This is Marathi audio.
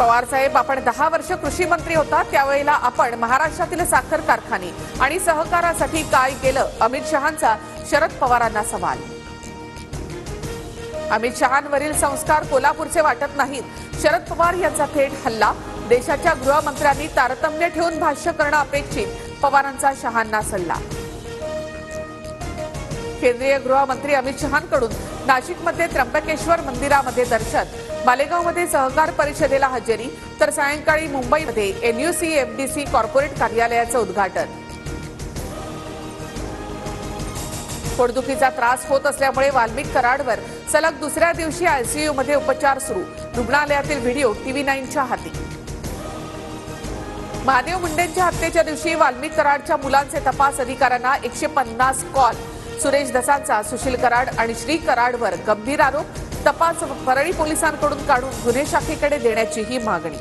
पवार साहेब, आपण 10 वर्ष कृषी मंत्री होता त्यावेळेला आपण महाराष्ट्रातील साखर कारखाने आणि सहकारासाठी काय केलं? अमित शहांचा शरद पवारांना सवाल. अमित शहांवरील संस्कार कोल्हापूरचे वाटत नाहीत. शरद पवार यांचा थेट हल्ला. देशाच्या गृहमंत्र्यांनी तारतम्य ठेवून भाष्य करणं अपेक्षित. पवारांचा शहांना सल्ला. केंद्रीय गृहमंत्री अमित शहांकडून नाशिकमध्ये त्र्यंबकेश्वर मंदिरामध्ये दर्शन. मालेगावमध्ये सहकार परिषदेला हजेरी. तर सायंकाळी मुंबईमध्ये NUC-MDC कॉर्पोरेट कार्यालयाचं उद्घाटन. पोटदुखीचा त्रास होत असल्यामुळे वाल्मिक कराडवर सलग दुसऱ्या दिवशी ICU मध्ये उपचार सुरू. रुग्णालयातील व्हिडिओ TV9च्या हाती. महादेव मुंडेंच्या हत्येच्या दिवशी वाल्मिक कराडच्या मुलांचे तपास अधिकाऱ्यांना 150 कॉल. सुरेश दसांचा सुशील कराड आणि श्री कराडवर गंभीर आरोप. तपास परळी पोलिसांकडून काढून गुन्हे शाखेकडे देण्याचीही मागणी.